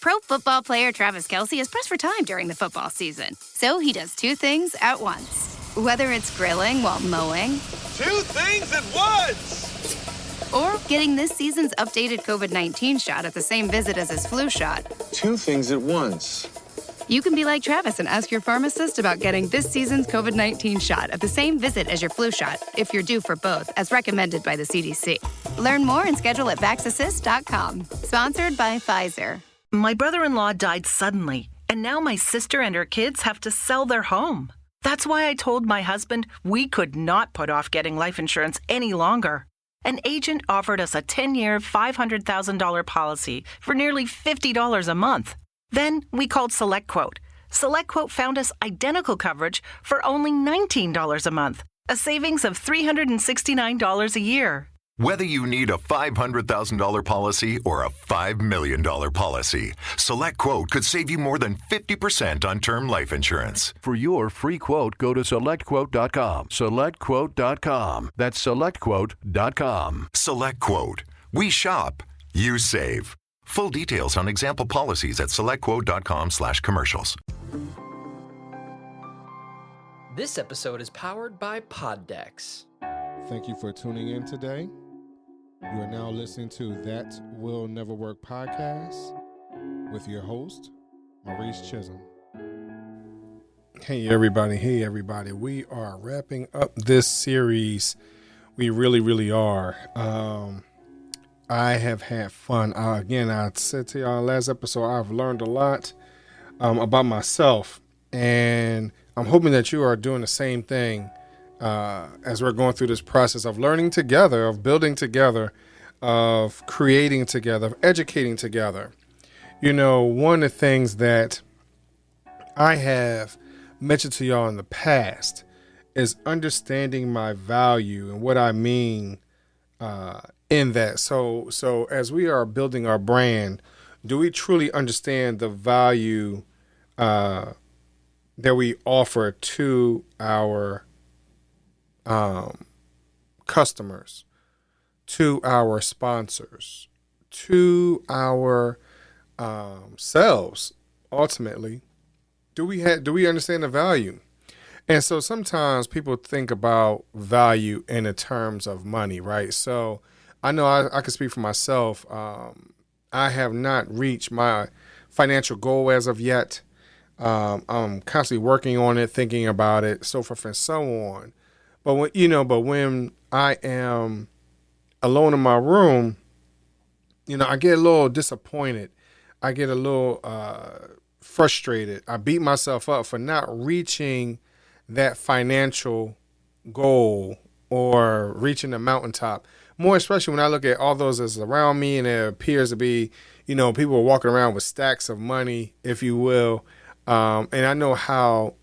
Pro Football player Travis Kelce is pressed for time during the football season. So he does two things at once. Whether it's grilling while mowing. Two things at once! Or getting this season's updated COVID-19 shot at the same visit as his flu shot. Two things at once. You can be like Travis and ask your pharmacist about getting this season's COVID-19 shot at the same visit as your flu shot, if you're due for both, as recommended by the CDC. Learn more and schedule at vaxassist.com. Sponsored by Pfizer. My brother-in-law died suddenly, and now my sister and her kids have to sell their home. That's why I told my husband we could not put off getting life insurance any longer. An agent offered us a 10-year, $500,000 policy for nearly $50 a month. Then we called SelectQuote. SelectQuote found us identical coverage for only $19 a month, a savings of $369 a year. Whether you need a $500,000 policy or a $5 million policy, SelectQuote could save you more than 50% on term life insurance. For your free quote, go to SelectQuote.com. SelectQuote.com. That's SelectQuote.com. SelectQuote. We shop. You save. Full details on example policies at SelectQuote.com/commercials. This episode is powered by Poddex. Thank you for tuning in today. You are now listening to That Will Never Work podcast with your host, Maurice Chisholm. Hey everybody. We are wrapping up this series. We really are. I have had fun. Again, I said to y'all last episode, I've learned a lot about myself, and I'm hoping that you are doing the same thing as we're going through this process of learning together, of building together, of creating together, of educating together. You know, one of the things that I have mentioned to y'all in the past is understanding my value and what I mean in that. So as we are building our brand, do we truly understand the value that we offer to our customers, to our sponsors, to our selves? Ultimately, do we understand the value? And so sometimes people think about value in the terms of money, right? So I know I can speak for myself. I have not reached my financial goal as of yet. I'm constantly working on it, thinking about it, so forth and so on. But when I am alone in my room, I get a little disappointed. I get a little frustrated. I beat myself up for not reaching that financial goal or reaching the mountaintop. More especially when I look at all those that's around me, and there appears to be, people walking around with stacks of money, if you will. And I know how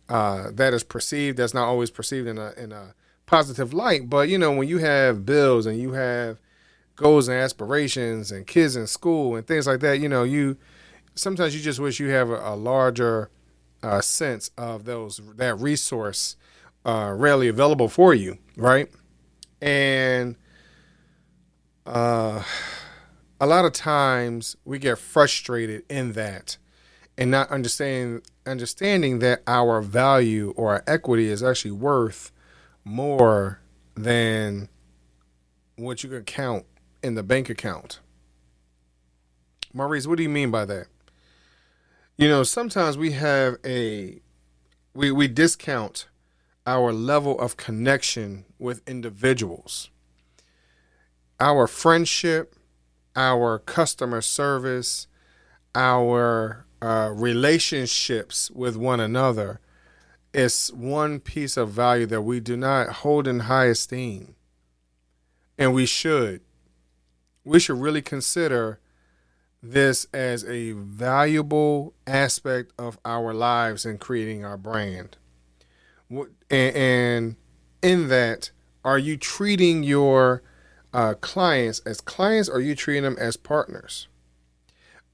that is perceived. That's not always perceived in a positive light. But, when you have bills and you have goals and aspirations and kids in school and things like that, sometimes you just wish you have a larger sense of that resource readily available for you, right? And a lot of times we get frustrated in that and not understanding that our value or our equity is actually worth more than what you can count in the bank account. Maurice, what do you mean by that? Sometimes we have we discount our level of connection with individuals, our friendship, our customer service, our relationships with one another. Is one piece of value that we do not hold in high esteem. And we should really consider this as a valuable aspect of our lives in creating our brand. And in that, are you treating your clients as clients, or are you treating them as partners?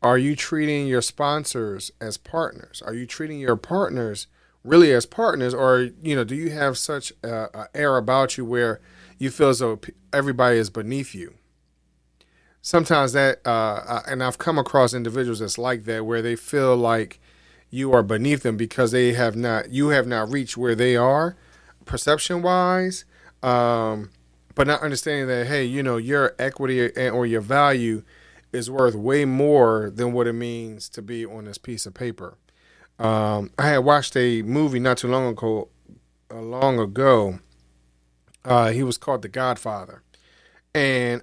Are you treating your sponsors as partners? Are you treating your partners really as partners? Or, do you have such a air about you where you feel as though everybody is beneath you? sometimes that, and I've come across individuals that's like that, where they feel like you are beneath them because you have not reached where they are, perception wise, but not understanding that, hey, your equity or your value is worth way more than what it means to be on this piece of paper. I had watched a movie not too long ago. He was called The Godfather, and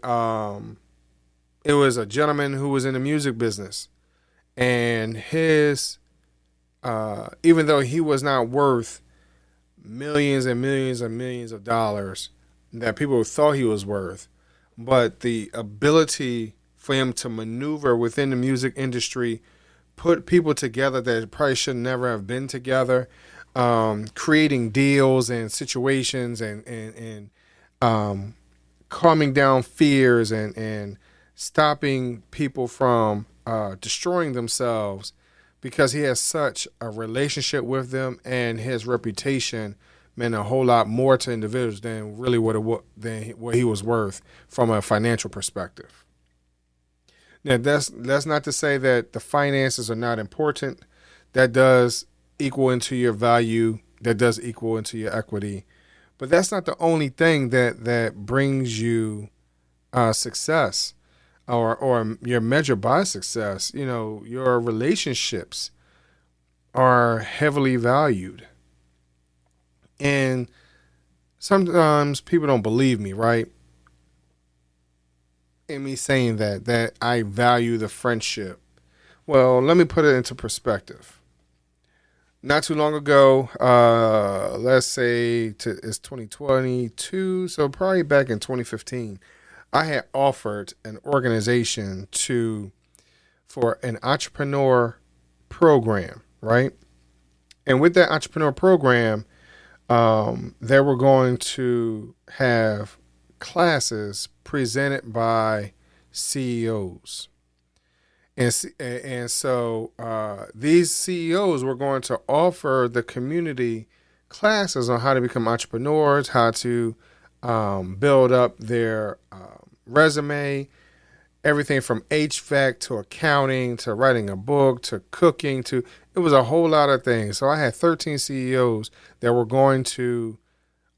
it was a gentleman who was in the music business, and his even though he was not worth millions and millions and millions of dollars that people thought he was worth, but the ability for him to maneuver within the music industry, put people together that probably should never have been together, creating deals and situations and calming down fears and stopping people from destroying themselves, because he has such a relationship with them, and his reputation meant a whole lot more to individuals than really what he was worth from a financial perspective. Now, that's not to say that the finances are not important. That does equal into your value. That does equal into your equity. But that's not the only thing that brings you success, or you're measured by success. Your relationships are heavily valued. And sometimes people don't believe me, right? In me saying that I value the friendship. Well, let me put it into perspective. Not too long ago, let's say it's 2022, so probably back in 2015, I had offered an organization for an entrepreneur program, right? And with that entrepreneur program, they were going to have classes presented by CEOs. And so these CEOs were going to offer the community classes on how to become entrepreneurs, how to build up their resume, everything from HVAC to accounting to writing a book to cooking it was a whole lot of things. So I had 13 CEOs that were going to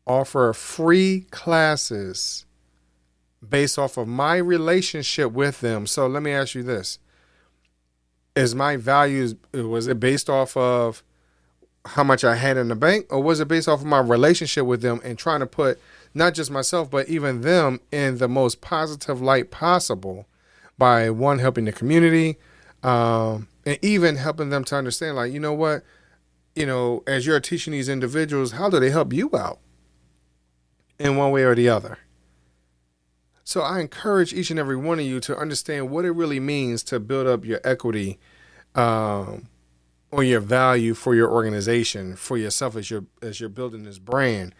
offer free classes based off of my relationship with them. So let me ask you this. Was it based off of how much I had in the bank, or was it based off of my relationship with them and trying to put not just myself, but even them in the most positive light possible by, one, helping the community, and even helping them to understand, like, what, as you're teaching these individuals, how do they help you out in one way or the other? So I encourage each and every one of you to understand what it really means to build up your equity or your value for your organization, for yourself as you're building this brand.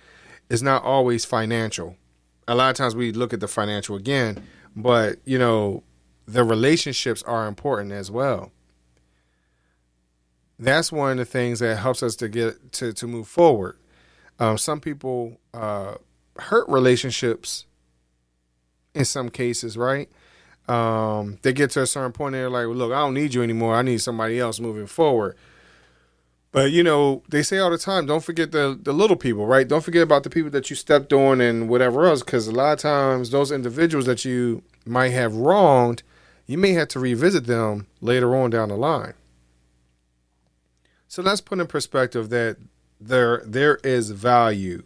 It's not always financial. A lot of times we look at the financial again, but the relationships are important as well. That's one of the things that helps us to get to move forward. Some people hurt relationships in some cases, right? They get to a certain point and they're like, well, look, I don't need you anymore. I need somebody else moving forward. But, they say all the time, don't forget the little people, right? Don't forget about the people that you stepped on and whatever else, because a lot of times those individuals that you might have wronged, you may have to revisit them later on down the line. So let's put in perspective that there is value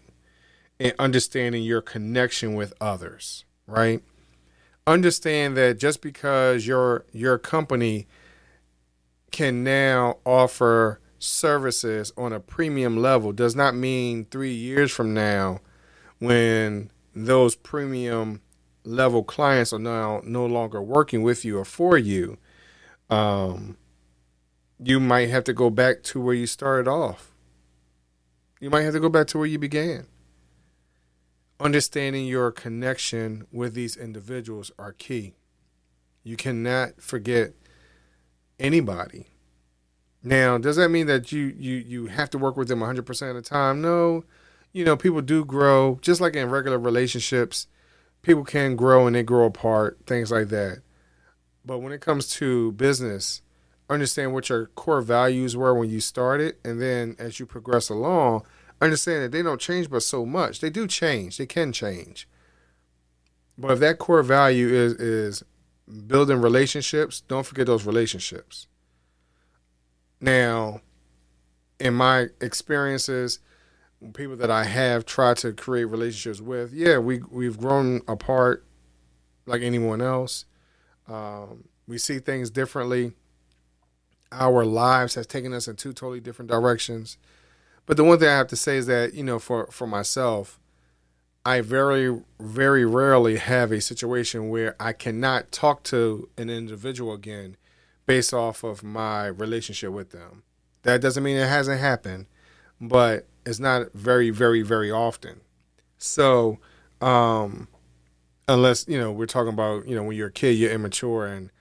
in understanding your connection with others, right? Understand that just because your company can now offer services on a premium level does not mean 3 years from now, when those premium level clients are now no longer working with you or for you, you might have to go back to where you started off. You might have to go back to where you began. Understanding your connection with these individuals are key. You cannot forget anybody. Now, does that mean that you have to work with them 100% of the time? No. People do grow. Just like in regular relationships, people can grow and they grow apart, things like that. But when it comes to business, understand what your core values were when you started, and then as you progress along, understand that they don't change but so much. They do change. They can change. But if that core value is building relationships, don't forget those relationships. Now, in my experiences, people that I have tried to create relationships with, we've grown apart like anyone else. We see things differently. Our lives have taken us in two totally different directions. But the one thing I have to say is that, for myself, I very, very rarely have a situation where I cannot talk to an individual again based off of my relationship with them. That doesn't mean it hasn't happened, but it's not very, very, very often. So, unless, we're talking about, when you're a kid, you're immature and,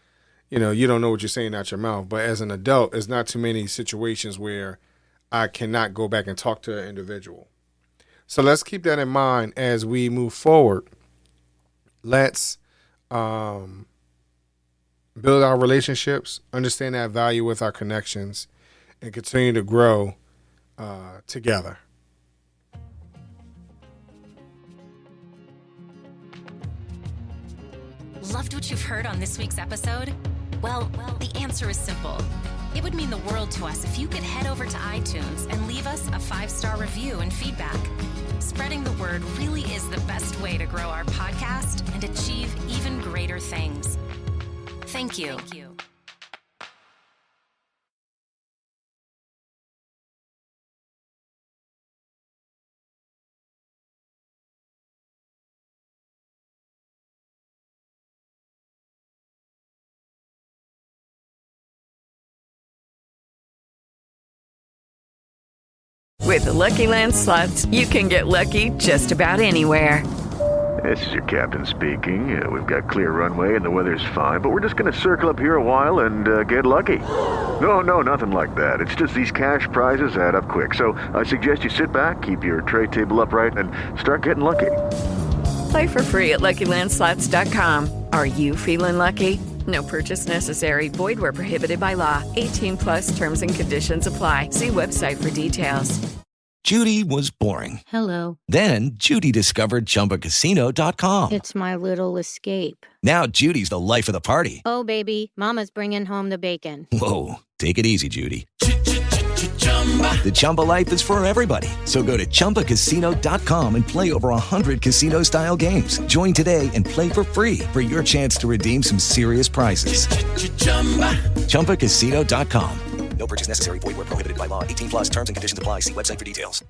you don't know what you're saying out your mouth. But as an adult, there's not too many situations where I cannot go back and talk to an individual. So let's keep that in mind as we move forward. Let's build our relationships, understand that value with our connections, and continue to grow together. Loved what you've heard on this week's episode? Well, the answer is simple. It would mean the world to us if you could head over to iTunes and leave us a 5-star review and feedback. Spreading the word really is the best way to grow our podcast and achieve even greater things. Thank you. With the Lucky Land Slots, you can get lucky just about anywhere. This is your captain speaking. We've got clear runway and the weather's fine, but we're just going to circle up here a while and get lucky. No, nothing like that. It's just these cash prizes add up quick. So I suggest you sit back, keep your tray table upright, and start getting lucky. Play for free at LuckyLandSlots.com. Are you feeling lucky? No purchase necessary. Void where prohibited by law. 18+ terms and conditions apply. See website for details. Judy was boring. Hello. Then Judy discovered ChumbaCasino.com. It's my little escape. Now Judy's the life of the party. Oh, baby, mama's bringing home the bacon. Whoa, take it easy, Judy. The Chumba life is for everybody. So go to ChumbaCasino.com and play over 100 casino-style games. Join today and play for free for your chance to redeem some serious prizes. ChumbaCasino.com. No purchase necessary. Void where prohibited by law. 18+ terms and conditions apply. See website for details.